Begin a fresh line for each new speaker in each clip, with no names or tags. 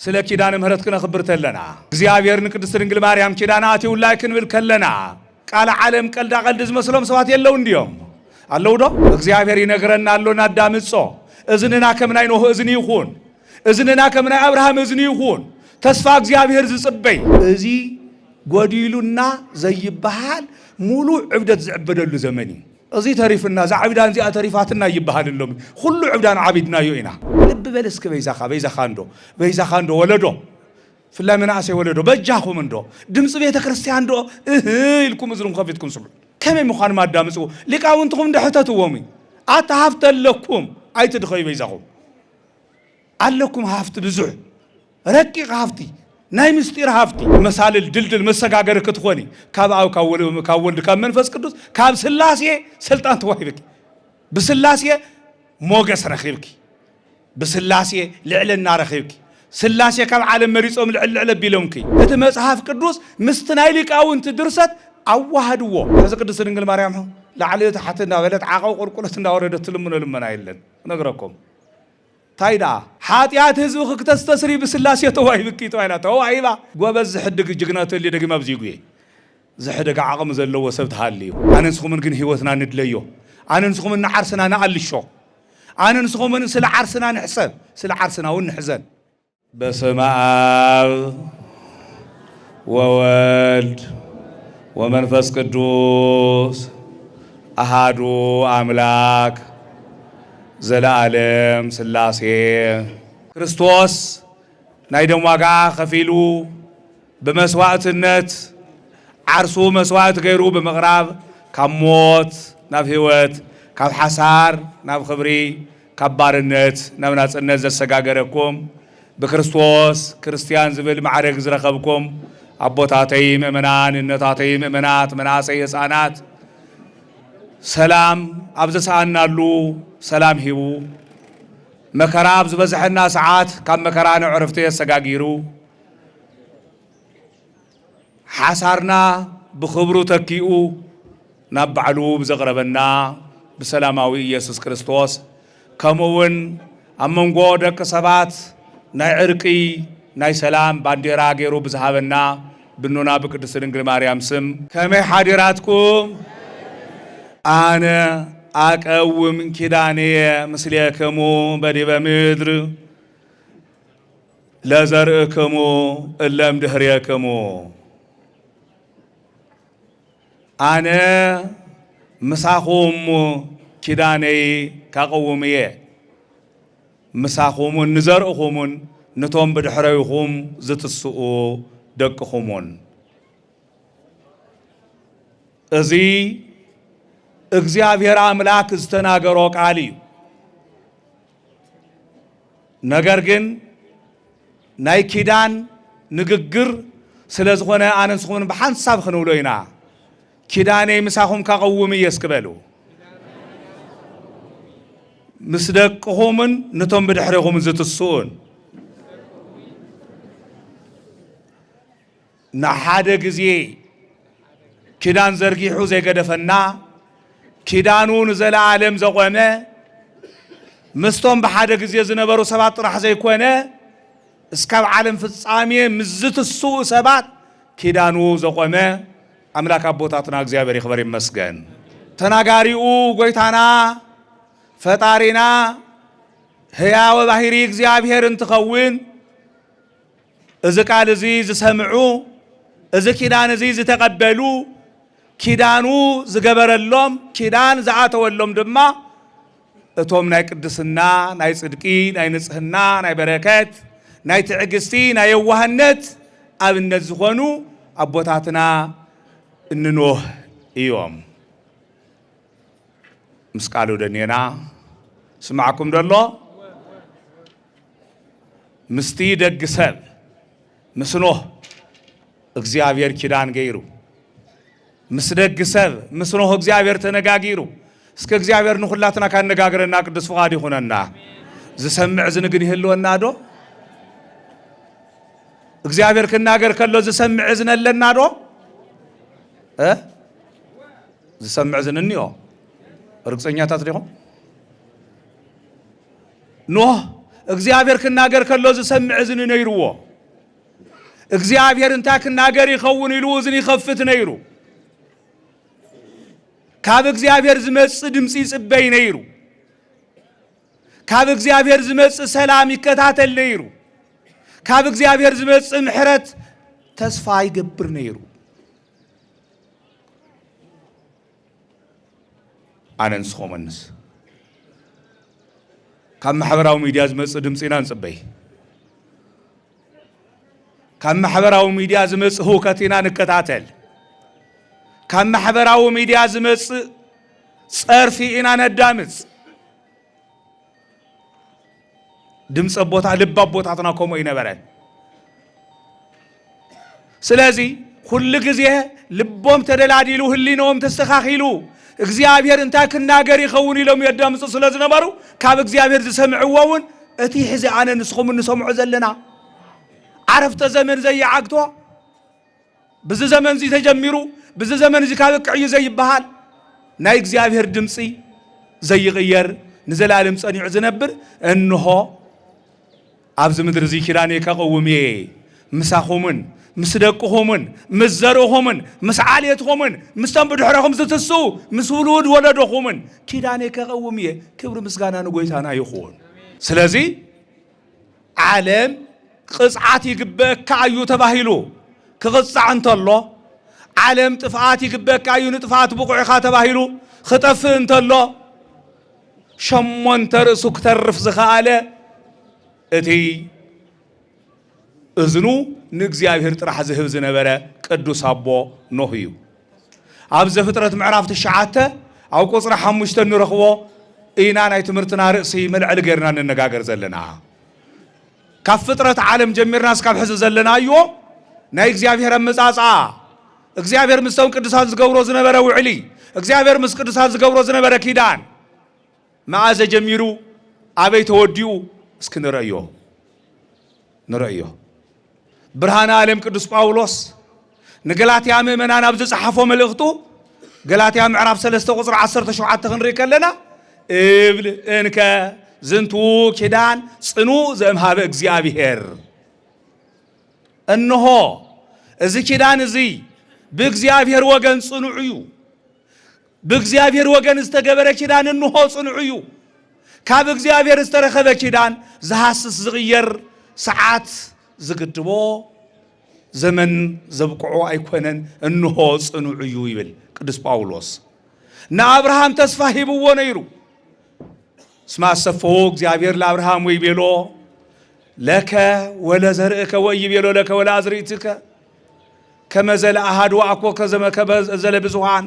ስለ ኪዳነ ምህረት ክነኽብርተለና እግዚአብሔርን ቅድስት ድንግል ማርያም ኪዳናት ይውላይ ክንብል ከለና ቃል ዓለም ቀልዳ ቀልድ ዝመስሎም ሰባት የለው እንዲዮም አለው ዶ እግዚአብሔር ይነግረና አሎና አዳምጾ እዝንና ከምናይ ኖህ እዝን ይኹን እዝንና ከምናይ አብርሃም እዝን ይኹን ተስፋ እግዚአብሔር ዝጽበይ እዚ ጎዲሉና ዘይባሃል ሙሉ ዕብደት ዝዕበደሉ ዘመኒ እዚ ተሪፍና ዛዕብዳን ዚኣ ተሪፋትና ይባሃልሎም ሁሉ ዕብዳን ዓቢድና ይኢና ልብ በለስከ በይዛኻንዶ ወለዶ ፍላይ መናእሰይ ወለዶ በጃኹም እንዶ ድምፂ ቤተ ክርስቲያን ዶ ኢልኩም እዝንም ከፊትኩም ስሉ ከመይ ምዃን ማዳምፁ ሊቃውንትኩም ድሕተትዎም ኣታ ሃፍቲ ኣለኩም ኣይትድኸዩ በይዛኹም ኣለኩም ሃፍቲ ብዙሕ ረቂቕ ሃፍቲ ናይ ምስጢር ሃፍቲ መሳልል ድልድል መሰጋገር ክትኾኒ ካብ ኣብ ካብ ወልድ ካብ መንፈስ ቅዱስ ካብ ስላሴ ስልጣን ተዋሂብኪ ብስላሴ ሞገስ ረኺብኪ ብስላሴ ልዕልና ረኺብኪ ስላሴ ካብ ዓለም መሪጾም ልዕል ቢሎምኪ እቲ መጽሐፍ ቅዱስ ምስቲ ናይ ሊቃውንቲ ድርሰት ኣዋሃድዎ እዚ ቅድስት ድንግል ማርያም ላዕሊ ታሕቲ እንዳበለት ዓቐው ቁልቁለት እንዳወረደት ትልምኖ ልመና የለን ነግረኩም ታይዳ ሓጢአት ህዝብ ክተስተስሪ ብስላሴ ተዋሂብኪ ተዋይና ተዋሂባ ጎበዝ ዝሕድግ ጅግናት ተልየ ደግማ ብዚጉየ ዝሕድግ ዓቕሚ ዘለዎ ሰብ ተሃልዩ ኣነ ንስኹምን ግን ህይወትና ንድለዮ ኣነ ንስኹምን ንዓርስና ንኣልሾ ኣነ ንስኹምን ስለ ዓርስና ንሕሰብ ስለ ዓርስና እውን ንሕዘን በስመ አብ ወወልድ ወመንፈስ ቅዱስ አሃዱ አምላክ ዘለዓለም ስላሴ ክርስቶስ ናይ ደም ዋጋ ከፊሉ በመስዋዕትነት ዓርሱ መስዋዕት ገይሩ በመቕራብ ካብ ሞት ናብ ህይወት ካብ ሓሳር ናብ ክብሪ ካብ ባርነት ናብ ናጽነት ዘሰጋገረኩም በክርስቶስ ክርስቲያን ዝብል ማዕረግ ዝረኸብኩም አቦታተይ ምእመናን እነታተይ ምእመናት መናሰይ ህፃናት ሰላም ኣብዘሰአናሉ ሰላም ሂቡ መከራ ዝበዝሐና ሰዓት ካብ መከራ ንዕረፍቲ የሰጋጊሩ ሓሳርና ብኽብሩ ተኪኡ ናብ ባዕሉ ብዘቕረበና ብሰላማዊ ኢየሱስ ክርስቶስ ከምኡውን ኣብ መንጎ ደቂ ሰባት ናይ ዕርቂ ናይ ሰላም ባንዴራ ገይሩ ብዝሃበና ብኑና ብቅድስት ድንግል ማርያም ስም ከመይ ሓዲራትኩም ኣነ ኣቀውም ኪዳንየ ምስሌክሙ በዲበ ምድር ለዘርእክሙ እለም ድህርየክሙ ኣነ ምሳኹም ኪዳነይ ካቀውም እየ ምሳኹምን ንዘርእኹምን ነቶም ብድሕረይኹም ዝትስኡ ደቅኹሙን እዚ እግዚአብሔር አምላክ ዝተናገሮ ቃል እዩ ነገር ግን ናይ ኪዳን ንግግር ስለ ዝኾነ ኣነ ንስኹምን ብሓንሳብ ክንብሎ ኢና ኪዳነይ ምሳኹም ካቀውም እየ እስክበሉ ምስ ደቅኹምን ነቶም ብድሕረይኹም ዝትስኡን ንሓደ ግዜ ኪዳን ዘርጊሑ ዘይገደፈና ኪዳኑን ዘለዓለም ዘቆመ ምስቶም በሓደ ግዜ ዝነበሩ ሰባት ጥራሕ ዘይኮነ እስካብ ዓለም ፍጻሜ ምዝትስኡ ሰባት ኪዳኑ ዘቆመ አምላክ አቦታትና እግዚአብሔር ይኽበር ይመስገን ተናጋሪኡ ጎይታና ፈጣሪና ሕያው ባህሪ እግዚአብሔር እንትኸውን እዚ ቃል እዚ ዝሰምዑ እዚ ኪዳን እዚ ዝተቀበሉ ኪዳኑ ዝገበረሎም ኪዳን ዝኣተወሎም ድማ እቶም ናይ ቅድስና ናይ ጽድቂ ናይ ንጽህና ናይ በረከት ናይ ትዕግስቲ ናይ የዋህነት ኣብነት ዝኾኑ አቦታትና እንኖህ እዮም ምስቃሉ ደኔና ስማዕኩም ደሎ ምስቲ ደግ ሰብ ምስ ኖህ እግዚአብሔር ኪዳን ገይሩ ምስ ደግ ሰብ ምስ ኖህ እግዚአብሔር ተነጋጊሩ እስከ እግዚአብሔር ንኹላትና ካነጋግረና ቅዱስ ፍቃድ ይኹነና ዝሰምዕ ዝንግን ይህልወና ዶ እግዚአብሔር ክናገር ከሎ ዝሰምዕ ዝነለና ዶ ዝሰምዕ ዝንኒዮ ርግፀኛታት ዲኹም ኖህ እግዚአብሔር ክናገር ከሎ ዝሰምዕ እዝኒ ነይርዎ እግዚአብሔር እንታ ክናገር ይኸውን ኢሉ እዝኒ ይኸፍት ነይሩ ካብ እግዚአብሔር ዝመጽእ ድምጺ ይጽበይ ነይሩ ካብ እግዚአብሔር ዝመጽእ ሰላም ይከታተል ነይሩ ካብ እግዚአብሔር ዝመጽእ ምሕረት ተስፋ ይገብር ነይሩ ኣነንስኾመንስ ካብ ማሕበራዊ ሚድያ ዝመጽእ ድምጺና ንጽበይ ካብ ማሕበራዊ ሚድያ ዝመጽእ ህውከትና ንከታተል ካብ ማሕበራዊ ሚድያ ዝመጽእ ጸርፊ ኢና ነዳምጽ ድምጽ ቦታ ልብ ቦታትና ከምኡ ይነበረን ስለዚ ኩሉ ግዜ ልቦም ተደላዲሉ ህሊኖም ተስተኻኺሉ እግዚአብሔር እንታ ክናገር ይኸውን ኢሎም የዳምጹ ስለዝነበሩ ካብ እግዚአብሔር ዝሰምዕዎውን እቲ ሕዚ ኣነ ንስኹም እንሰምዑ ዘለና ዓረፍተ ዘመን ዘይዓግቶ ብዚ ዘመን እዚ ተጀሚሩ ብዚ ዘመን እዚ ካብ ቅዕዩ ዘይበሃል ናይ እግዚአብሔር ድምጺ ዘይቕየር ንዘላለም ጸኒዑ ዝነብር እንሆ ኣብዚ ምድሪ እዚ ኪዳነ ከቐውም እየ ምሳኹምን ምስ ደቅኹምን ምስ ዘርእኹምን ምስ ዓልየትኹምን ምስቶም ብድሕረኹም ዝትስኡ ምስ ውሉድ ወለዶኹምን ኪዳነ ከቐውም እየ ክብሪ ምስጋና ንጎይታና ይኹን ስለዚ ዓለም ቅጽዓት ይግበአካ እዩ ተባሂሉ ክቕጻዕ እንተሎ ዓለም ጥፍኣት ይግበአካ እዩ ንጥፍኣት ብቑዕ ኢኻ ተባሂሉ ክጠፍእ እንተሎ ሸሞንተ ርእሱ ክተርፍ ዝኸኣለ እቲ እዝኑ ንእግዚአብሔር ጥራሕ ዝህብ ዝነበረ ቅዱስ ኣቦ ኖህ እዩ ኣብ ዘፍጥረት ምዕራፍ 9 ኣብ ቁጽሪ 5 ንረኽቦ ኢና ናይ ትምህርትና ርእሲ መልዕል ገይርና ንነጋገር ዘለና ካብ ፍጥረት ዓለም ጀሚርና እስካብ ሕዚ ዘለና እዮ ናይ እግዚአብሔር ኣመጻጽኣ እግዚአብሔር ምስቶም ቅዱሳን ዝገብሮ ዝነበረ ውዕሊ እግዚአብሔር ምስ ቅዱሳን ዝገብሮ ዝነበረ ኪዳን መዓዘ ጀሚሩ ኣበይ ተወዲኡ እስኪ ንረእዮ ብርሃነ ዓለም ቅዱስ ጳውሎስ ንገላትያ ምእመናን ኣብ ዝጸሓፎ መልእኽቱ ገላትያ ምዕራፍ 3 ቁጽሪ 17 ክንርኢ ከለና እብል እንከ ዝንቱ ኪዳን ጽኑዕ ዘእምሃበ እግዚአብሔር እንሆ እዚ ኪዳን እዚ ብእግዚአብሔር ወገን ጽኑዕ እዩ ብእግዚአብሔር ወገን ዝተገበረ ኪዳን እንሆ ጽኑዕ እዩ ካብ እግዚአብሔር ዝተረኸበ ኪዳን ዝሃስስ ዝቕየር ሰዓት ዝግድቦ ዘመን ዘብቅዖ ኣይኮነን እንሆ ጽኑዕ እዩ ይብል ቅዱስ ጳውሎስ ንኣብርሃም ተስፋ ሂብዎ ነይሩ እስማ ሰፈዎ እግዚአብሔር ለአብርሃም ወይቤሎ ለከ ወለዘርእከ ወይቤሎ ለከ ወለአዝርእትከ ከመዘለ አሃድ ወአኮ ከዘለ ብዙሃን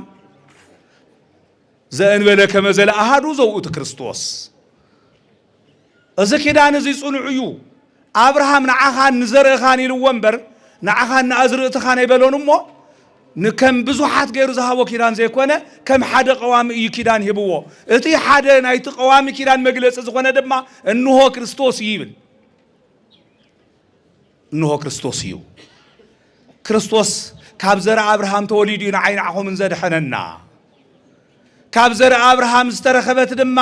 ዘእንበለ ከመዘለ አሃዱ ዘውእቱ ክርስቶስ እዚ ኪዳን እዚ ጽኑዕ እዩ አብርሃም ንዓኻን ንዘርእኻን ኢልዎ እምበር ንዓኻን ንኣዝርእትኻን ኣይበሎን እሞ ንከም ብዙሓት ገይሩ ዝሃቦ ኪዳን ዘይኮነ ከም ሓደ ቀዋሚ እዩ ኪዳን ሂብዎ እቲ ሓደ ናይቲ ቀዋሚ ኪዳን መግለፂ ዝኾነ ድማ እንሆ ክርስቶስ ይብል እንሆ ክርስቶስ እዩ ክርስቶስ ካብ ዘርአ አብርሃም ተወሊዱ እዩ ንዓይናኹምን ዘድሐነና ካብ ዘርአ አብርሃም ዝተረኸበት ድማ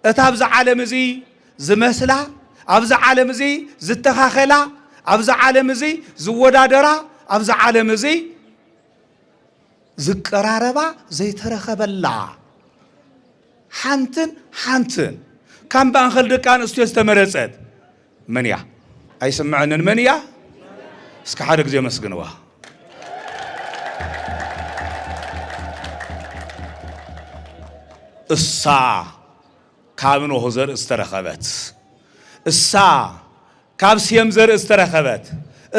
እታ ኣብዚ ዓለም እዚ ዝመስላ ኣብዚ ዓለም እዚ ዝተኻኸላ ኣብዚ ዓለም እዚ ዝወዳደራ ኣብዚ ዓለም እዚ ዝቀራረባ ዘይተረኸበላ ሓንትን ከም ባንኸል ደቂ ኣንስትዮ ዝተመረፀት መን እያ ኣይስምዐንን መን እያ እስከ ሓደ ግዜ መስግንዋ እሳ ካብ ኖህ ዘርኢ ዝተረኸበት እሳ ካብ ሴም ዘርኢ ዝተረኸበት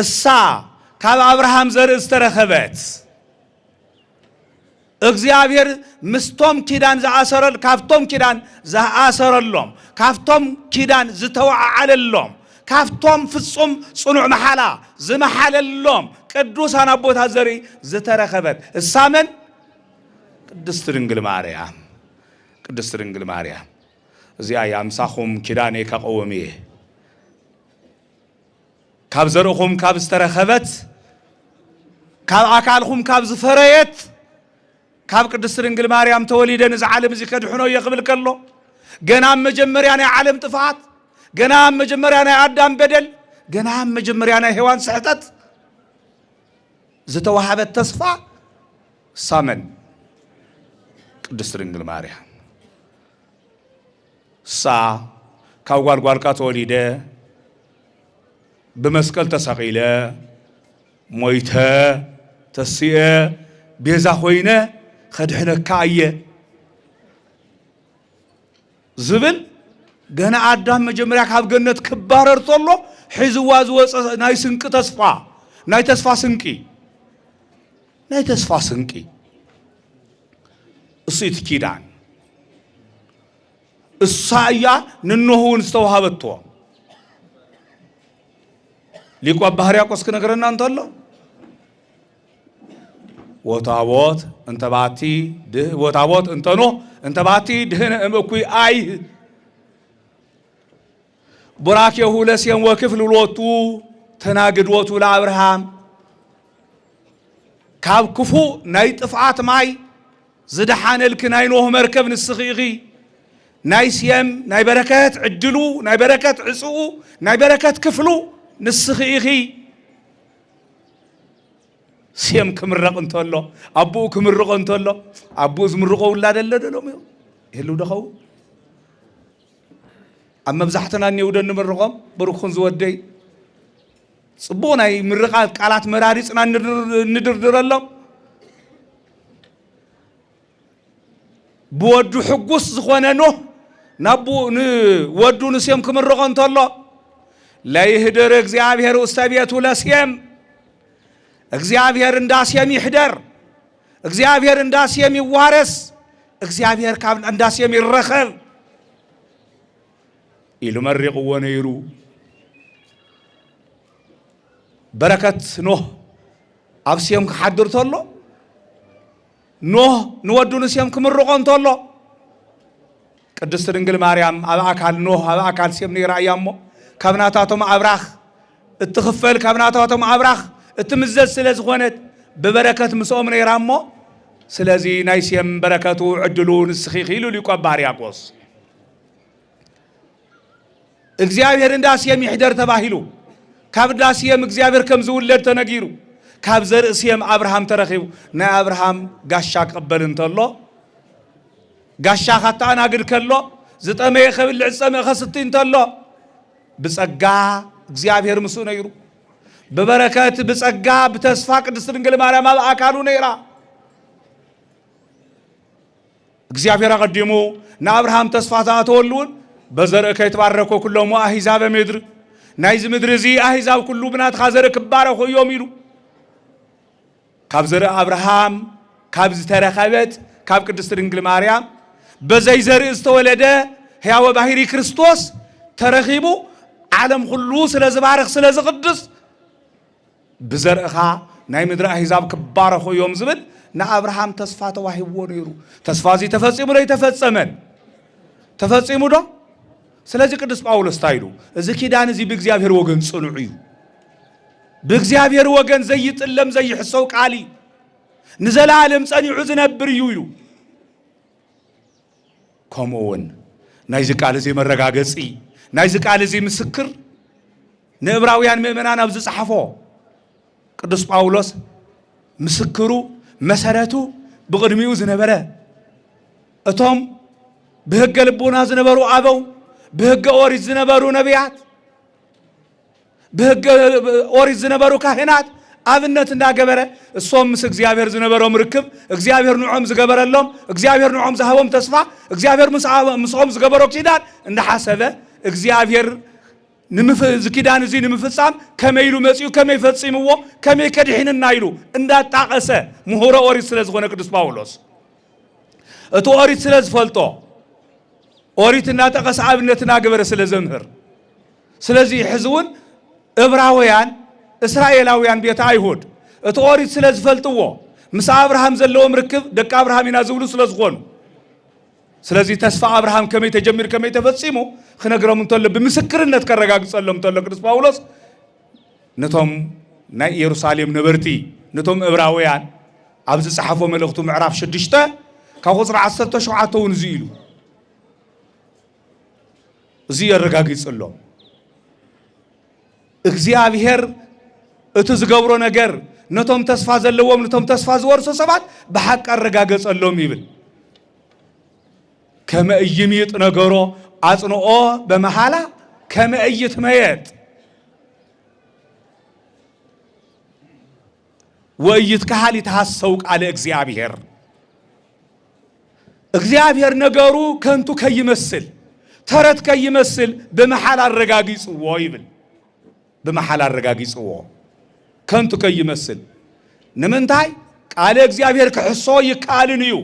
እሳ ካብ አብርሃም ዘርኢ ዝተረኸበት እግዚአብሔር ምስቶም ኪዳን ዝኣሰረል ካብቶም ኪዳን ዝኣሰረሎም ካብቶም ኪዳን ዝተወዓዓለሎም ካብቶም ፍጹም ጽኑዕ መሓላ ዝመሓለሎም ቅዱሳን ኣቦታት ዘርኢ ዝተረኸበት እሳ መን ቅድስት ድንግል ማርያም ቅድስት ድንግል ማርያም እዚኣ እያ ምሳኹም ኪዳነ ከቐውም እየ ካብ ዘርእኹም ካብ ዝተረኸበት ካብ ኣካልኹም ካብ ዝፈረየት ካብ ቅድስት ድንግል ማርያም ተወሊደ ንዚ ዓለም እዚ ከድሕኖ እየ ክብል ከሎ ገና መጀመርያ ናይ ዓለም ጥፋት ገና መጀመሪያና አዳም በደል ገና መጀመሪያና ሔዋን ስህተት ዝተዋሃበት ተስፋ ሳመን ቅድስት ድንግል ማርያም ሳ ካጓልጓልካ ተወሊደ በመስቀል ተሰቂለ ሞይተ ተስየ ቤዛ ሆይነ ከድሕነካ እየ ዝብል ገና አዳም መጀመሪያ ካብ ገነት ክባረር ተሎ ሒዝዋ ዝወፀ ናይ ስንቂ ተስፋ ናይ ተስፋ ስንቂ እሱ ይትኪዳን እሳ እያ ንኖሁን ዝተዋሃበቶ ሊቁ አባ ሕርያቆስ ክነግረና እንተሎ ወታቦት እንተባቲ ወታቦት እንተኖ እንተባቲ ድህነ እምኩይ አይ ቡራኬሁ ለሴም ወክፍል ሎቱ ተናግድወቱ ለአብርሃም ካብ ክፉ ናይ ጥፍዓት ማይ ዝደሓነልክ ናይ ኖህ መርከብ ንስኺኺ ናይ ሴም ናይ በረከት ዕድሉ ናይ በረከት ዕፅኡ ናይ በረከት ክፍሉ ንስኺኺ ሴም ክምረቕ እንተሎ አቡኡ ክምርቆ እንተሎ አቡኡ ዝምርቆ ውላድ አለ ደሎም ይህሉ ደኸው ኣብ መብዛሕትና እኒው ደንምርቆም ብሩኽን ዝወደይ ጽቡቕ ናይ ምርቃት ቃላት መራሪፅና ንድርድረሎም ብወዱ ሕጉስ ዝኾነ ኖህ ናቡ ንወዱ ንሴም ክምርቆ እንተሎ ለይህድር እግዚአብሔር ውስተ ቤቱ ለሴም እግዚአብሔር እንዳሴም ይሕደር እግዚአብሔር እንዳሴም ይዋረስ እግዚአብሔር ካብ እንዳሴም ይረኸብ ኢሉ መሪቕዎ ነይሩ በረከት ኖህ ኣብ ሴም ክሓድር ተሎ ኖህ ንወዱ ንሴም ክምርቆ እንተሎ ቅድስት ድንግል ማርያም ኣብ ኣካል ኖህ ኣብ ኣካል ሴም ነይራ እያ እሞ ካብ ናታቶም ኣብራኽ እትኽፈል ካብ ናታቶም ኣብራኽ እትምዘዝ ስለ ዝኾነት ብበረከት ምስኦም ነይራ እሞ ስለዚ ናይ ሴም በረከቱ ዕድሉ ንስኺኺ ኢሉ ሊቁ አባ ሕርያቆስ እግዚአብሔር እንዳሴም ይሕደር ተባሂሉ ካብ እንዳሴም እግዚአብሔር ከም ዝውለድ ተነጊሩ ካብ ዘርኢ ሴም አብርሃም ተረኺቡ ናይ አብርሃም ጋሻ ቀበል እንተሎ ጋሻ ካታናግድ ከሎ ዝጠመየ ከብልዕ ፀመ ከስቲ እንተሎ ብጸጋ እግዚአብሔር ምስኡ ነይሩ በበረከት ብጸጋ በተስፋ ቅድስት ድንግል ማርያም ኣብ ኣካሉ ነይራ እግዚአብሔር አቀዲሙ ንአብርሃም ተስፋ ተወልውን በዘርእከ ይትባረኩ ኩሎሙ አሕዛብ ምድር ናይዚ ምድር እዚ አሕዛብ ኩሉ ብናትካ ዘርኢ ክባረኹ እዮም ኢሉ ካብ ዘርኢ አብርሃም ካብ ዝተረኸበት ካብ ቅድስት ድንግል ማርያም በዘይ ዘርኢ ዝተወለደ ሕያው ባህሪ ክርስቶስ ተረኺቡ ዓለም ኩሉ ስለ ዝባረኽ ስለ ዝቅድስ ብዘርእኻ ናይ ምድር አሕዛብ ክባረኹ እዮም ዝብል ንአብርሃም ተስፋ ተዋሂብዎ ነይሩ ተስፋ እዚ ተፈጺሙ ዶ ይተፈጸመን ተፈጺሙ ዶ ስለዚህ ቅዱስ ጳውሎስ ታይሉ እዚ ኪዳን እዚ በእግዚአብሔር ወገን ጽኑዕ እዩ በእግዚአብሔር ወገን ዘይጥለም ዘይሕሰው ቃሊ ንዘላለም ጸኒዑ ዝነብር እዩ ኢሉ ከምኡውን ናይዚ ቃል እዚ መረጋገጺ ናይዚ ቃል እዚ ምስክር ንዕብራውያን ምእመናን ኣብ ዝጻሕፎ ቅዱስ ጳውሎስ ምስክሩ መሰረቱ ብቅድሚኡ ዝነበረ እቶም በሕገ ልቦና ዝነበሩ አበው በሕገ ኦሪት ዝነበሩ ነቢያት በሕገ ኦሪት ዝነበሩ ካህናት አብነት እንዳገበረ እሶም ምስ እግዚአብሔር ዝነበሮም ርክብ እግዚአብሔር ንዖም ዝገበረሎም እግዚአብሔር ንዖም ዝሃቦም ተስፋ እግዚአብሔር ምስኦም ዝገበሮ ኪዳን እንዳሐሰበ እግዚአብሔር ኪዳን እዚ ንምፍጻም ከመይሉ መጽኡ ከመይ ፈጽምዎ ከመይ ከድሕንና ኢሉ እንዳጣቀሰ ምሁረ ኦሪት ስለ ዝኾነ ቅዱስ ጳውሎስ እቲ ኦሪት ስለ ዝፈልጦ ኦሪት እናጠቀሰ አብነት እናገበረ ስለ ዘምህር ስለዚ ሕዝውን ዕብራውያን እስራኤላውያን ቤተ አይሁድ እቲ ኦሪት ስለ ዝፈልጥዎ ምስ አብርሃም ዘለዎም ርክብ ደቂ አብርሃም ኢና ዝብሉ ስለ ዝኾኑ ስለዚ ተስፋ አብርሃም ከመይ ተጀሚር ከመይ ተፈጺሙ ክነግሮም እንተሎ ብምስክርነት ከረጋግጸሎም እንተሎ ቅዱስ ጳውሎስ ነቶም ናይ ኢየሩሳሌም ነበርቲ ነቶም ዕብራውያን ኣብ ዝጻሕፎ መልእኽቱ ምዕራፍ 6 ካብ ቁጽሪ 17 እውን እዚ ኢሉ እዚ የረጋግጸሎም እግዚአብሔር እትዝገብሮ ነገር ነቶም ተስፋ ዘለዎም ነቶም ተስፋ ዝወርሶ ሰባት በሐቅ አረጋገጸሎም ይብል ከመይሚጥ ነገሮ አጽንኦ በመሐላ ከመይት መየጥ ወይት ካህል ይታሰው ቃለ እግዚአብሔር ነገሩ ከንቱ ከይመስል ተረት ከይመስል በመሐላ አረጋግጽዎ ይብል በመሐላ አረጋግጽዎ ከንቱ ከይመስል ንምንታይ ቃለ እግዚአብሔር ከሕሶ ይቃልንዩ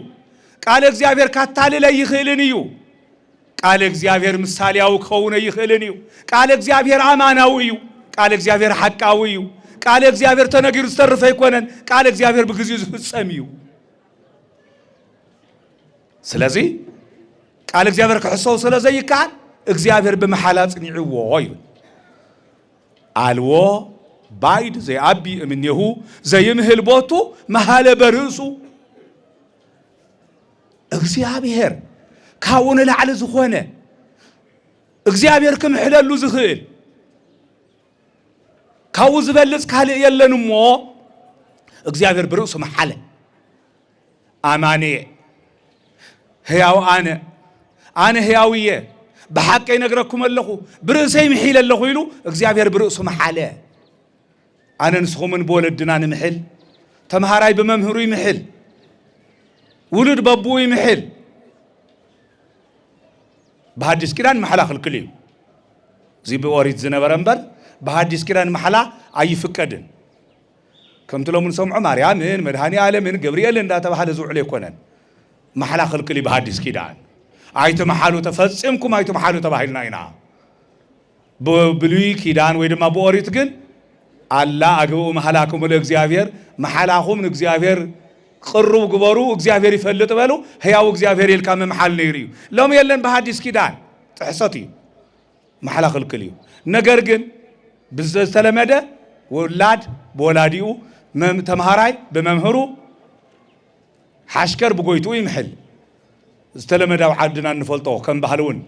ቃለ እግዚአብሔር ካታለለ ይኽልንዩ ቃለ እግዚአብሔር ምሳሌያው ከሆነ ይኽልንዩ ቃለ እግዚአብሔር አማናዊዩ ቃለ እግዚአብሔር ሐቃዊዩ ቃለ እግዚአብሔር ተነግሩ ዝተርፈ ይኮነን ቃለ እግዚአብሔር በግዚኡ ዝፍጸምዩ ስለዚህ ቃለ እግዚአብሔር ከሕሶ ስለዘይካል እግዚአብሔር በመሐላ ጽኒዕዎ ይብል አልዎ ባይድ ዘይአቢ እምኔሁ ዘይምህል ቦቱ መሐለ በርእሱ እግዚአብሔር ካውን ለዓለ ዝኾነ እግዚአብሔር ክምሕለሉ ዝኽእል ካው ዝበልጽ ካልእ የለንሞ እግዚአብሔር በርእሱ መሐለ አማኔ ሕያው አነ ሕያውየ በሐቅ ይነግረኩም ኣለኹ ብርእሰይ ምሒል ኣለኹ ኢሉ እግዚአብሔር በርእሱ መሐለ አነ ንስኹምን በወለድና ንምሕል ተምሃራይ በመምህሩ ይምሕል ውሉድ በቡኡ ይምሕል በሐዲስ ኪዳን መሐላ ክልክል እዩ እዚ በኦሪት ዝነበረ እምበር በሐዲስ ኪዳን መሐላ አይፍቀድን ከምቲ ሎሙን ሰምዑ ማርያምን መድኃኒ ዓለምን ገብርኤል እንዳተባሃለ ዝውዕል ይኮነን መሐላ ክልክል እዩ በሐዲስ ኪዳን አይተመሐሉ ተፈጽምኩም አይተመሐሉ ተባሂልና ኢና በብሉይ ኪዳን ወይ ድማ በኦሪት ግን አላ አግብኡ መሐላኩም ለእግዚአብሔር መሐላኹም ለእግዚአብሔር ቅሩብ ግበሩ እግዚአብሔር ይፈልጥ በሉ ሕያው እግዚአብሔር ይልካ መሐል ነይሩ ሎም የለን በሐዲስ ኪዳን ጥሕሰት እዩ መሐላ ክልክል እዩ ነገር ግን ብዝተለመደ ወላድ በወላዲኡ ተምሃራይ በመምህሩ ሓሽከር ብጎይቱ ይምሕል ዝተለመዳው ዓድና እንፈልጦ ከም ባህልውን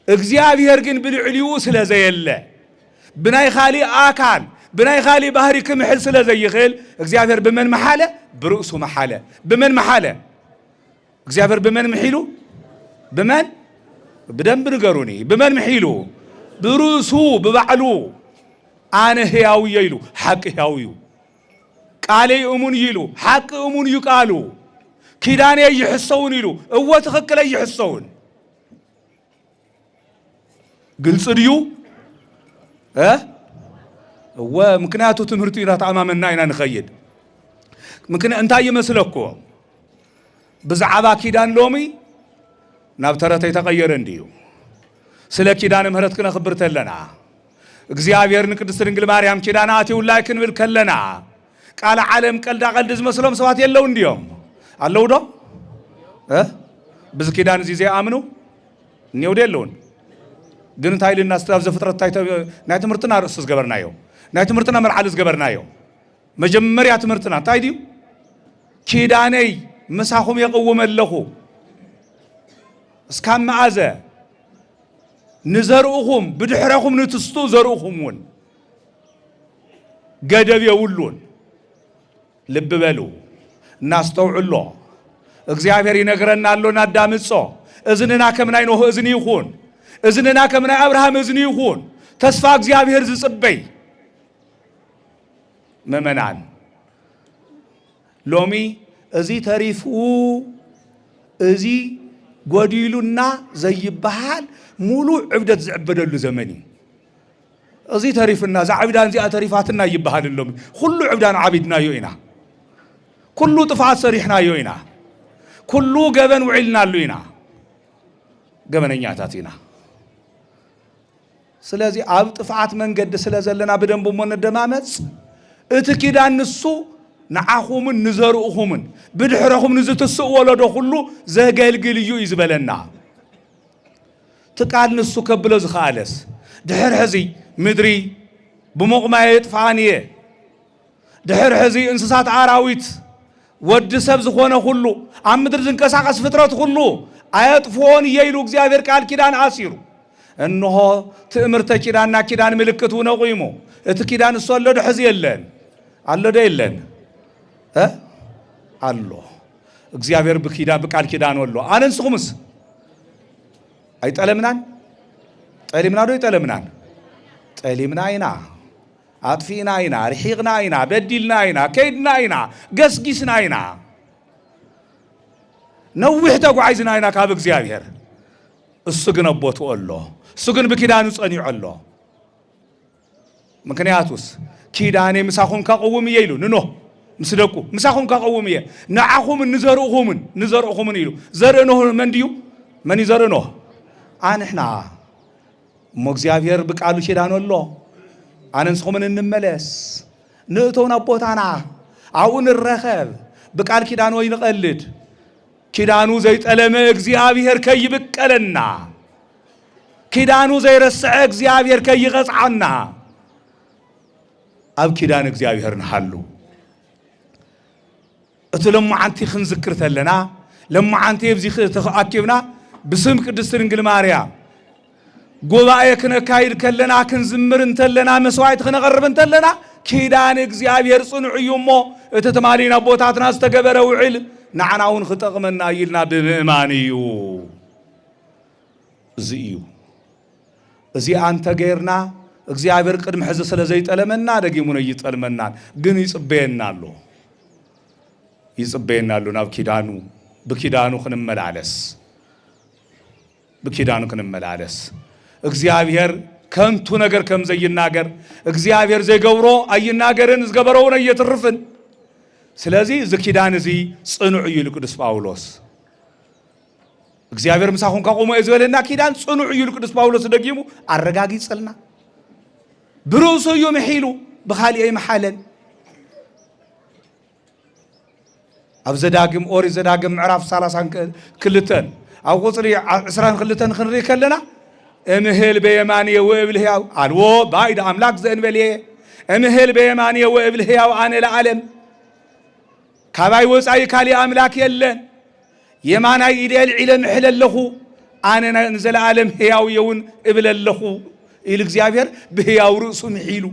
እግዚአብሔር ግን ብልዕሊኡ ስለዘየለ ብናይ ኻሊ አካል ብናይ ኻሊ ባህሪ ክምሕል ስለዘይኽእል እግዚአብሔር በመን መሐለ ብርእሱ መሐለ በመን መሐለ እግዚአብሔር በመን ምሒሉ በመን በደንብ ንገሩኒ በመን ምሒሉ ብርእሱ በባዕሉ አነ ሕያውየ ኢሉ ሐቅ ሕያውዩ ቃለይ እሙን ይሉ ሐቅ እሙን ይቃሉ ኪዳኔ ይሕሰውን ኢሉ እወ ትኽክለ ይሕሰውን ግልጽ ድዩ እወ ምክንያቱ ትምህርቱ ኢና ተኣማመና ኢና ንኸይድ ምክንያት እንታይ ይመስለኩ ብዛዕባ ኪዳን ሎሚ ናብ ተረተይ ተቐየረ እንድዩ ስለ ኪዳነ ምህረት ክነኽብር ተለና እግዚአብሔር ንቅድስት ድንግል ማርያም ኪዳነ አትዩላይ ክንብል ከለና ቃል ዓለም ቀልዳ ቀልድ ዝመስሎም ሰባት የለው እንዲዮም አለው ዶ ብዝ ኪዳን እዚ ዘይኣምኑ እኔው ደለውን ግን እንታይ ልና ስታብ ዘፍጥረት ናይ ትምህርትና ርእሱ ዝገበርናዮ ናይ ትምህርትና መልዓሊ ዝገበርናዮ መጀመርያ ትምህርትና እንታይ ድዩ ኪዳነይ ምሳኹም የቕውም ኣለኹ እስካብ መዓዘ ንዘርእኹም ብድሕረኹም ንትስቱ ዘርእኹምውን ገደብ የውሉን ልብ በሉ እናስተውዕሎ እግዚአብሔር ይነግረና ኣሎ ናዳምጾ እዝንና ከምናይ ኖህ እዝኒ ይኹን እዝንና ከምናይ አብርሃም እዝኒ ይኹን ተስፋ እግዚአብሔር ዝጽበይ መመናን ሎሚ እዚ ተሪፉ እዚ ጎዲሉና ዘይበሃል ሙሉ ዕብደት ዝዕበደሉ ዘመን እዚ ተሪፍና ዛዕብዳን ዚኣ ተሪፋትና ይበሃል ሎሚ ኩሉ ዕብዳን ዓቢድናዮ ኢና ኩሉ ጥፋት ሰሪሕናዮ ኢና ኩሉ ገበን ውዒልናሉ ኢና ገበነኛታት ኢና ስለዚህ ኣብ ጥፋት መንገዲ ስለ ዘለና በደንብ ሞ ነደማመጽ እቲ ኪዳን ንሱ ንዓኹምን ንዘርእኹምን ብድሕረኹም ንዝትስእ ወለዶ ሁሉ ዘገልግል እዩ ይዝበለና ትቃል ንሱ ከብሎ ዝኽኣለስ ድሕር ሕዚ ምድሪ ብሞቕማየ የጥፍኣንየ ድሕር ሕዚ እንስሳት አራዊት ወዲ ሰብ ዝኾነ ሁሉ ኣብ ምድሪ ዝንቀሳቐስ ፍጥረት ሁሉ አየጥፍዎን እየ ኢሉ እግዚአብሔር ቃል ኪዳን ኣሲሩ እንሆ ትእምርተ ኪዳንና ኪዳን ምልክቱ ነው ቆይሞ እቲ ኪዳን እሱ አለ ድሕዚ የለን አለ የለን አሎ እግዚአብሔር በኪዳን በቃል ኪዳን ወሎ አንንስኹምስ አይጠለምናን ጠሊምና ዶ ይጠለምናን ጠሊምና አይና አጥፊና አይና ርሒቅና አይና በዲልና አይና ከይድና አይና ገስጊስና አይና ነውሕ ተጓዓይዝና አይና ካብ እግዚአብሔር እሱ ግን አቦቱ አሎ እሱ ግን በኪዳኑ ጸኒዑ አሎ ምክንያቱስ ኪዳኔ ምሳኹም ካቀውም ይይሉ ንኖ ምስደቁ ምሳኹም ካቀውም ይየ ንዓኹም ንዘርኡኹም ይሉ ዘርእኖ መንዲዩ መን ይዘርእኖ አንሕና ሞ እግዚአብሔር በቃሉ ኪዳን አሎ አንንስኹም እንመለስ ንእቶና ቦታና አሁን ረኸብ በቃል ኪዳን ወይ ንቀልድ ኪዳኑ ዘይጠለመ እግዚአብሔር ከይብቀለና ኪዳኑ ዘይረስዐ እግዚአብሔር ከይቀጽዓና አብ ኪዳን እግዚአብሔር ነሐሉ እትለሙ አንቲ ክንዝክር ተለና ለሙ አንቲ በዚ ተአኪብና በስም ቅድስት ድንግል ማርያም ጉባኤ ክነካይድ ከለና ክንዝምር እንተለና መስዋዕት ክነቀርብ እንተለና ኪዳን እግዚአብሔር ጽኑዕ እዩሞ እቲ ተማሊና ቦታትና ዝተገበረ ውዕል ንዓናውን ክጠቅመና ይልና ብምእማን እዩ እዚ አንተ ገይርና እግዚአብሔር ቅድም ሕዚ ስለ ዘይጠለመና ደጊሙነ ይጠልመናል ግን ይጽበየናሉ ናብ ኪዳኑ በኪዳኑ ክንመላለስ እግዚአብሔር ከንቱ ነገር ከም ዘይናገር እግዚአብሔር ዘይገብሮ አይናገርን ዝገበረው ነው እየተርፍን ስለዚህ ዝኪዳን እዚ ጽኑዕ እዩ ቅዱስ ጳውሎስ እግዚአብሔር ምሳኹን ካቆመ እዘለና ኪዳን ጽኑዕ እዩ ቅዱስ ጳውሎስ ደጊሙ አረጋጊጽልና ብሩሱ ይምሒሉ በኻሊይ መሐለን ኣብ ዘዳግም ኦሪ ዘዳግም ምዕራፍ 32 ኣብ ቁጽሪ 22 ክንሪ ከለና እምህል በየማንየ ወእብል ሕያው አልዎ ባይድ አምላክ ዘእንበልየ እምህል በየማንየ ወእብል ሕያው አነ ለዓለም ካባይ ወፃይ ካሊ አምላክ የለን የማናይ ኢዴል ዒለም ሕለለኹ አነ ዘለዓለም ሕያው የውን እብለለኹ ኢል እግዚአብሔር በሕያው ርእሱ ምሒሉ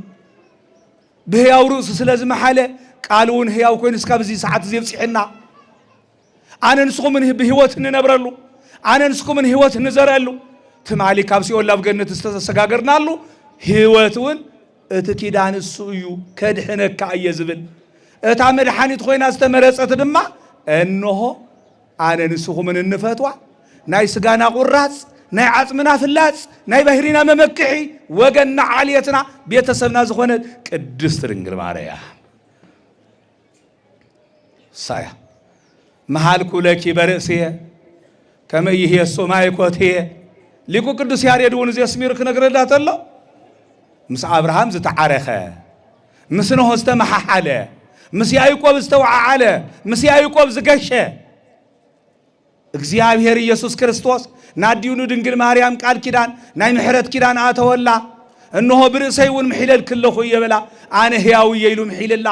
በሕያው ርእሱ ስለዚ መሐለ ቃሉን ሕያው ኮይኑ እስከ በዚ ሰዓት ዘብጽሕና አነ ንስኹምን በሕይወት እንነብረሉ አነ ንስኹምን ሕይወት እንዘረሉ ትማሊ ካብ ሲኦል ናብ ገነት ዝተሰጋገርናሉ ሕይወትን እቲ ኪዳን እሱ እዩ ከድሕነካ እየ ዝብል እታ መድሓኒት ኮይና ዝተመረፀት ድማ እንሆ አነ ንስኹምን እንፈትዋ ናይ ስጋና ቁራጽ ናይ ዓጽምና ፍላጽ ናይ ባህሪና መመክሒ ወገንና ዓልየትና ቤተሰብና ዝኾነ ቅድስት ድንግል ማርያም ሳያ መሃልኩ ለኪ በርእስየ ከመ ይሄሶ ማይኮትየ ሊቁ ቅዱስ ያሬድ ወንዝ ያስሚር ክነግረላት አለ ምስ አብርሃም ዝተዓረኸ ምስ ኖህ ዝተመሓሓለ ምስ ያዕቆብ ዝተወዓዓለ ምስ ያዕቆብ ዝገሸ እግዚአብሔር ኢየሱስ ክርስቶስ ናዲዩኑ ድንግል ማርያም ቃል ኪዳን ናይ ምሕረት ኪዳን አተወላ እንሆ ብርእሰይውን ምሕለል ክለኹ ይበላ አነ ሕያው ይይሉ ምሕልላ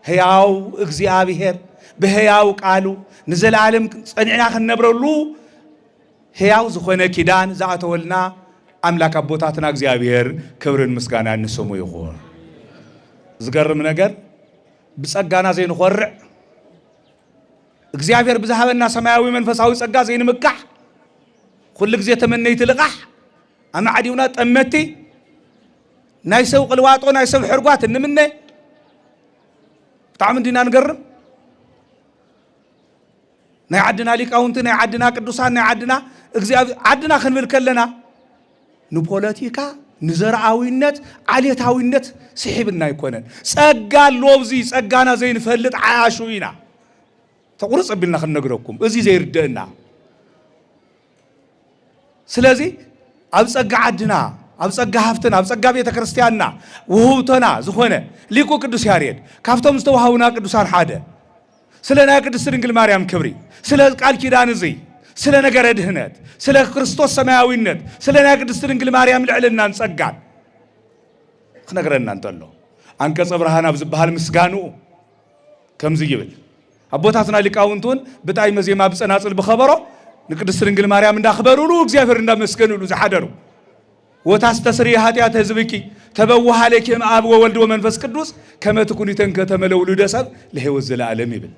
ሕያው እግዚአብሔር በሕያው ቃሉ ንዘላለም ጸኒዕና ክንነብረሉ ሕያው ዝኾነ ኪዳን ዘአተወልና አምላክ አቦታትና እግዚአብሔር ክብርን ምስጋና እንስሙ ይኹን ዝገርም ነገር ብጸጋና ዘይንኾርዕ እግዚአብሔር ብዝሃበና ሰማያዊ መንፈሳዊ ጸጋ ዘይንምካሕ ኩሉ ግዜ ተመነይቲ ልቃሕ አማዕዲውና ጠመቲ ናይ ሰብ ቅልዋጦ ናይ ሰብ ሕርጓት እንምነ ብጣዕሚ እንዲና ንገርም ናይ ዓድና ሊቃውንቲ ናይ ዓድና ቅዱሳን ናይ ዓድና እግዚአብሔር ዓድና ክንብል ከለና ንፖለቲካ ንዘርአዊነት ዓሌታዊነት ስሒብና ይኮነን ጸጋ ሎብዚ ጸጋና ዘይንፈልጥ ዓያሹ ኢና ተቁርጽ ቢልና ክንነግረኩም እዚ ዘይርደና ስለዚህ ኣብ ጸጋ ዓድና ኣብ ጸጋ ሃፍትና ኣብ ጸጋ ቤተ ክርስቲያንና ውህብቶና ዝኾነ ሊቁ ቅዱስ ያሬድ ካብቶም ዝተዋሃቡና ቅዱሳን ሓደ ስለ ናይ ቅድስት ድንግል ማርያም ክብሪ ስለ ቃል ኪዳን እዚ ስለ ነገረ ድህነት ስለ ክርስቶስ ሰማያዊነት ስለ ናይ ቅድስት ድንግል ማርያም ልዕልናን ጸጋን ክነግረና እንተሎ አንቀጸ ብርሃን ኣብ ዝበሃል ምስጋኑ ከምዚ ይብል አቦታትና ሊቃውንቱን ብጣይ መዜማ ብጸናጽል ብኸበሮ ንቅድስት ድንግል ማርያም እንዳኽበሩሉ እግዚአብሔር እንዳመስገኑሉ ዝሓደሩ وتستسري هاتيات هزبكي تبوها عليك أب وولد ومنفس قدوس كما تكوني تنكتم لولد سب لهو الزلالم يبل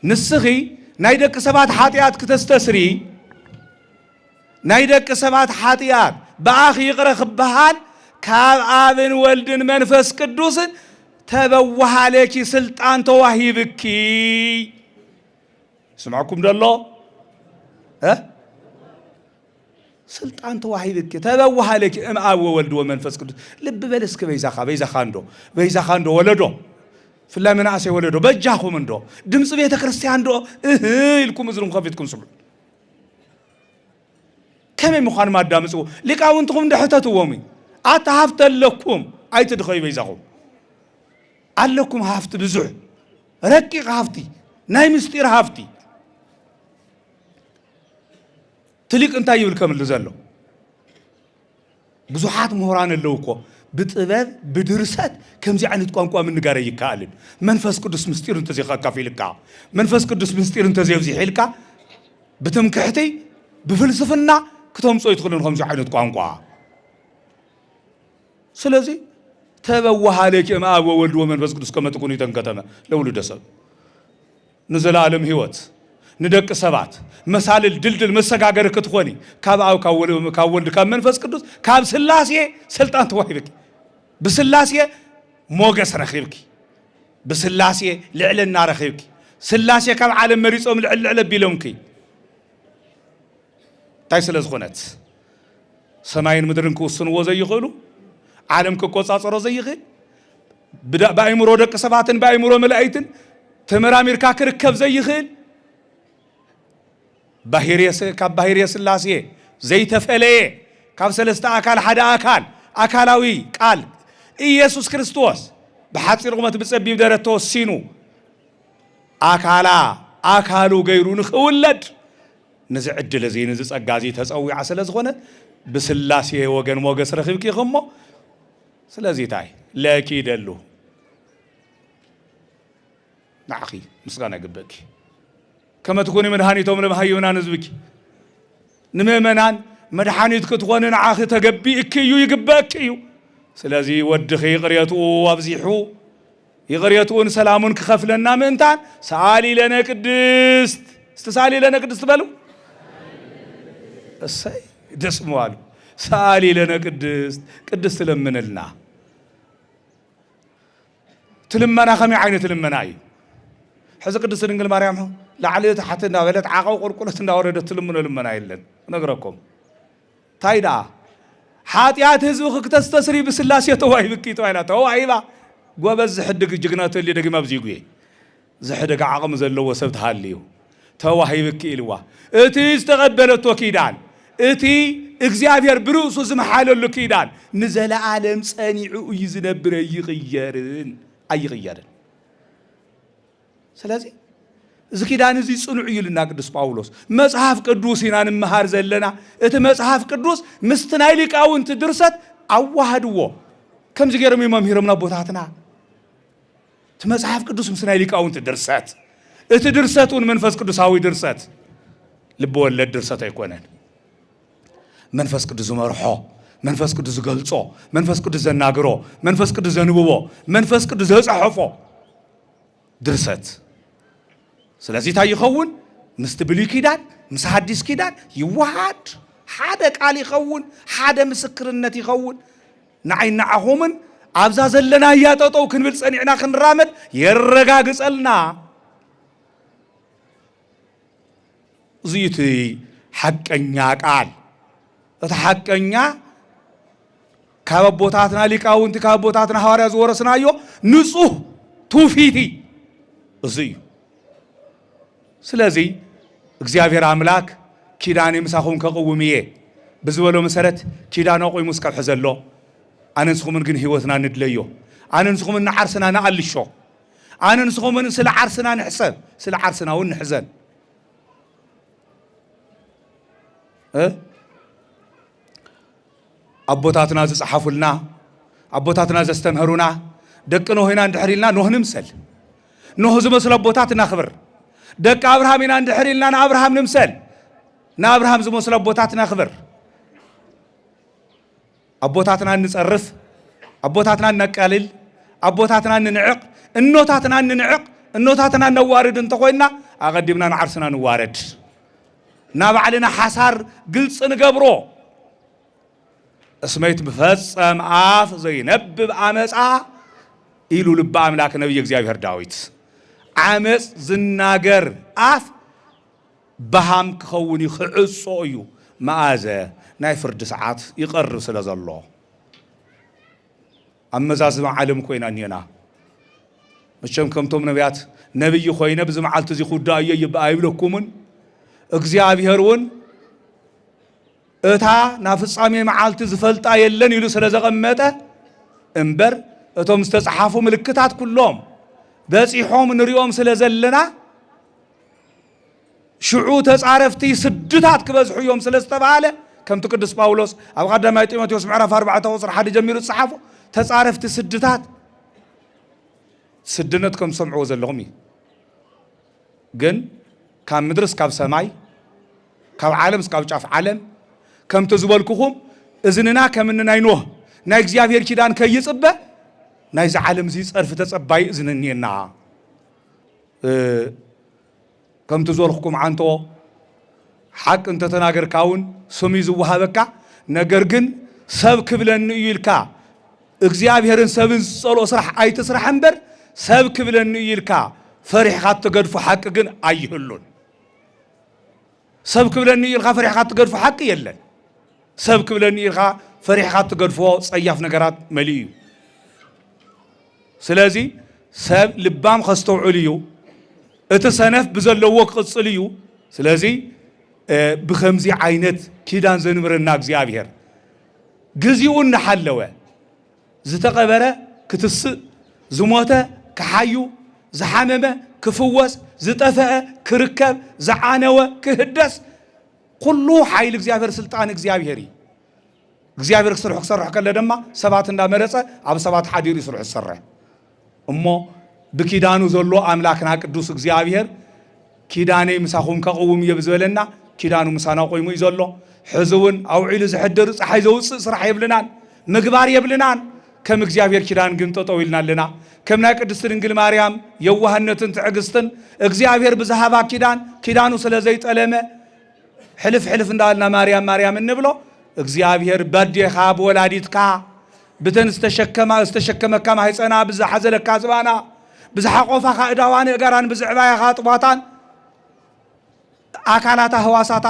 نسخي نايدك سبات حاتيات كتستسري نايدك سبات حاتيات بآخي يقرأ خبهان كاب آبن ولدن منفس قدوس تبوها عليك سلطان تواهي بكي سمعكم دالله ها سلطان تواهي بكي تبوها عليك آب وولد ومنفس قدوس لب بلسك بيزا خاندو ولدو في الله من عسى ولدو بجاكم من دو دمس بيت كريستيان دو لكم مزرم خفيتكم سبل كم مخان ما دامسو لقاونتكم دحتتومي اتهفت لكم اي تدخي بيزاكم علكم هافت بزح رقيق هافتي ناي مستير هافتي تليق انت يبلكم اللزلو بزحات مهران اللوكو بطباب بدرسات كم زي عن تقوانقوا من نقاري يكالن منفس قدس مستير انت زي خاكافي لكا منفس قدس مستير انت زي وزي حيلكا بتمكحتي بفلسفنا كتهم صو يدخلون خمسة عن تقوانقوا سلازي تبوها عليك ام اب وولد ومنفس قدس كما تكوني تنكتمه لولد سب نزل عالم هيوت ندق سبات مسال الدلدل مسغاغر كتخوني كاباو كاولد كاب منفس قدس كاب سلاسي سلطان توهيبك بسلاسي موغس رخيبك بسلاسي لعلنا رخيبك سلاسي كاب عالم مريصوم لعل بيلومكي تاي سلازخونت سماين مدرن كوسنو زي يخلو عالم كقصاصرو زي يخل بدا بايمرو دق سباتن بايمرو ملائكتن تمرامير كاكركب زي يخل باهيريس اللاسيه زي تفليه كاب سلستا أكال حدا أكالاوي قال إيسوس كريستوس بحاصر قمت بتصبي بدرتو سينو أكالو غيرون خولد نزع عدل زي نزع أجازي تسوي عسل زغنة بسلاسيه وجن موجس رخيبك يخمو سلازي تاي لا كيد له نعخي مسغانا قبك كما تكوني مدحانيتهم لمهيونا نزبك نممنان مدحانيتك تكون نعاخي تقبي اكيو يقبك اكيو سلازي ودخي قريتو وابزيحو يقريتون سلامون كخفلنا منتان سالي لنا قدست استسالي لنا قدست بلو السي دسموالو سالي لنا قدست لمنلنا تلمنا خمي عيني تلمناي حز قدس دنجل مريم هو لعليه حتى ناولت عاقو قرقلت ناوردت تلمنو لمنا يلن نغركم تايدا حاتيات هزبك كتستسري بسلاسيه توهي بكي تويلا توهيبا غوبز حدق جغنات اللي دغ مابزيغوي زحدق عقم زلو سبت حاليو توهي بكي الوا اتي استقبلتو كيدان اتي እግዚአብሔር ብሩሱ ዝመሐለሉ ኪዳን ንዘለ ዓለም ጸኒዑ ይዝነብረ ይغيرን አይغيرን ስለዚህ እዚ ኪዳን እዚ ጽኑዕ ይልና ቅዱስ ጳውሎስ መጽሐፍ ቅዱስ ይናን መሃር ዘለና እቲ መጽሐፍ ቅዱስ ምስትናይ ሊቃውንት ድርሰት አዋህድዎ ከምዚ ገረም መምህርምና ቦታትና እቲ መጽሐፍ ቅዱስ ምስትናይ ሊቃውንት ድርሰት እቲ ድርሰቱን መንፈስ ቅዱሳዊ ድርሰት ልብ ወለድ ድርሰት አይኮነን منفس قدس مرحو منفس قدس قلصو منفس قدس زناغرو منفس قدس زنبوبو منفس قدس زصحفو درست سلازي تا يخون مستبلي كيدان مس حديث كيدان يوحد حدا قال يخون حدا مسكرنت يخون نعينا عهومن ابزا زلنا ياططو كنبل صنيعنا كنرامد يرغاغصلنا زيتي حقኛ ቃል ተሐቀኛ ካበቦታትና ሊቃውንት ካበቦታትና ሐዋርያ ዘወረስናዮ ንጹህ ቱፊቲ እዚህ ስለዚህ እግዚአብሔር አምላክ ኪዳን ይምሳኹም ከቆውምዬ በዝበሎ መሰረት ኪዳን ቆይ ሙስቀል ሕዘሎ አንንስኹምን ግን ህይወትና ንድለዮ አንንስኹምን ዓርስና ናአልሾ አንንስኹምን ስለ ዓርስና ንሕሰብ ስለ ዓርስና ውን ንሕዘን أبوتاتنا زصحفولنا أبوتاتنا زستمهرونا دقنو هنا ندحريلنا نوح نمثل نوح زمسل أبوتاتنا خبر دق أبراهام هنا ندحريلنا أبراهام نمثل نا أبراهام زمسل أبوتاتنا خبر أبوتاتنا نصرف أبوتاتنا نقلل أبوتاتنا ننعق النوتاتنا ننعق النوتاتنا نوارد انتقوينا أقدمنا نعرسنا نوارد نابعلنا حسار قلص نقبرو اسميت بفصم عاف زي نبب عمصا إلو لب أملاك نبي እግዚአብሔር ዳዊት عمص زناجر عاف بهم كخوني خعصو እዩ مآزة ناي فرد ساعات يقرر ስለዘሎ أمزازم عالم كوينا نينا مشان كمتم نبيات نبي خوينا بزم عالت زي خداية يبقى يبلكمون እግዚአብሔርን እታ ናፍጻሜ መዓልቲ ዝፈልጣ የለን ይሉ ስለዘቀመጠ እንበር እቶም ዝተጻሓፉ ምልክታት ኩሎም በጺሖም ንሪኦም ስለዘለና ሽዑ ተጻረፍቲ ስድታት ክበዝሑ እዮም ስለዝተባለ ከምቲ ቅዱስ ጳውሎስ ኣብ ቀዳማይ ጢሞቴዎስ ምዕራፍ 4 ቁጥር 1 ጀሚሩ ተጻሓፉ ተጻረፍቲ ስድታት ስድነት ከም ሰምዑ ዘለኹም ግን ካብ ምድርስ ካብ ሰማይ ካብ ዓለም እስካብ ጫፍ ዓለም ከም ተዝበልኩኹም እዝንና ከምንና ይኖህ ናይ እግዚአብሔር ኪዳን ከይጽበ ናይ ዓለም ዚ ጸርፍ ተጸባይ እዝንኒና ከም ተዝበልኩኩም ዓንቶ حق انت تناغر كاون سمي زوهابك ነገር ግን ሰብ ክብለን ይልካ እግዚአብሔርን ሰብን ጸሎ ስራሕ አይተስራሕ እንበር ሰብ ክብለን ይልካ ፈሪሕካ ተገድፉ حق ግን አይህሉን ሰብ ክብለን ይልካ ፈሪሕካ ተገድፉ حق የለን ሰብ ክብለን ይልካ ፈሪሕካ ተገድፎ ጸያፍ ነገራት መልዩ ስለዚህ ሰብ ልባም ከስተውዕል እዩ እቲ ሰነፍ ብዘለዎ ቅጽል እዩ ስለዚህ بخمزي عينت كيدان زنبرنا እግዚአብሔርግዚኡን نحلوه زتقبره كتس زموته كحيو زحممه كفوس زطفأ كركب زعانوه كهدس كله حيل እግዚአብሔር سلطان እግዚአብሔሪ እግዚአብሔር ክሰርሕ ከለ ደማ ሰባት እንዳመረጸ ኣብ ሰባት ሓዲሩ ይስርሕ ይሰርሕ እሞ بكيدانو ዘሎ አምላክና ቅዱስ እግዚአብሔር كيداني مساخوم كقوم يبزبلنا كيدانو مسانا قويمو يزلو حزون او عيل زحدر صحي زوص صراح يبلنان مغبار يبلنان كم እግዚአብሔር كيدان ግን ተጠውይልናልና كم ናይ ቅድስት ድንግል ማርያም የዋህነትን ትዕግስትን እግዚአብሔር ብዛሃባ كيدانو ስለዘይጠለመ حلف እንዳልና ማርያም እንብሎ እግዚአብሔር በዲኻ በወላዲትካ ብተን استشከመካ ማህፀና ብዛሐዘለካ ዝባና ብዛሐቆፋኻ እዳዋን እገራን ብዝዕባያኻ ጥባታን አካላታ ህዋሳታ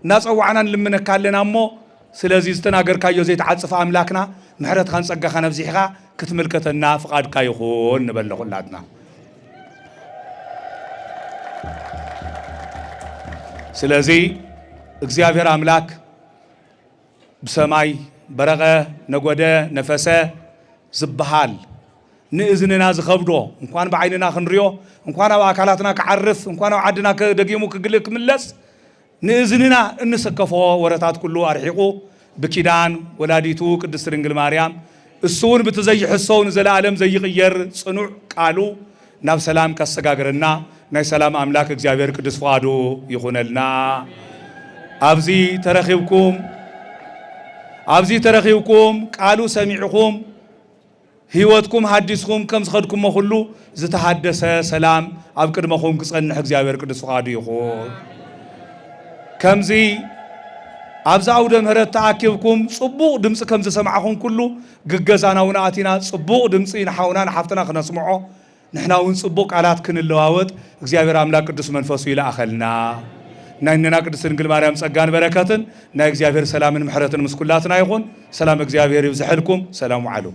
ናጸዋዕናን ልምነካለና እሞ ስለዚህ ዝተናገርካዮ ዘይተዓጽፈ አምላክና ምሕረትካን ጸጋኻን ኣብዚሕኻ ክትምልከተና ፍቃድካ ይኹን ንበለኹላትና ስለዚህ እግዚአብሔር አምላክ በሰማይ በረቀ ነጎደ ነፈሰ ዝብሃል ንእዝንና ዝኸብዶ እንኳን በዓይንና ክንሪዮ እንኳን ኣብ አካላትና ከዓርፍ እንኳን ኣብ ዓድና ከደጊሙ ክግልክ ምለስ ንእዝንና እንሰከፎ ወረታት ኩሉ አርሒቁ በኪዳን ወላዲቱ ቅድስት ድንግል ማርያም እሱን በተዘይሕሰውን ዘላለም ዘይቅየር ጽኑዕ ቃሉ ናብ ሰላም ካሰጋገረና ናይ ሰላም አምላክ እግዚአብሔር ቅዱስ ፈቃዱ ይኹነልና ኣብዚ ተረኺብኩም ቃሉ ሰሚዕኩም ህይወትኩም ሐዲስኩም ከም ዝኸድኩም ሁሉ ዝተሐደሰ ሰላም ኣብ ቅድመኩም ክጸንሕ እግዚአብሔር ቅዱስ ፈቃዱ ይኹን ከምዚ ኣብዛ አውደ ምህረት ተኣኪብኩም ጽቡቕ ድምጽ ከም ዝሰማዕኹም ኩሉ ግገዛናውና ኣቲና ጽቡቕ ድምጽ ንሓውና ንሓፍትና ክነስምዖ ንሕና እውን ጽቡቕ ቃላት ክንለዋወጥ እግዚአብሔር አምላክ ቅዱስ መንፈሱ ይላእኸልና ናይና ቅድስት ድንግል ማርያም ጸጋን በረከትን ናይ እግዚአብሔር ሰላምን ምሕረትን ምስኩላትና ይኹን ሰላም እግዚአብሔር ይብዝሕልኩም ሰላም ዓሉ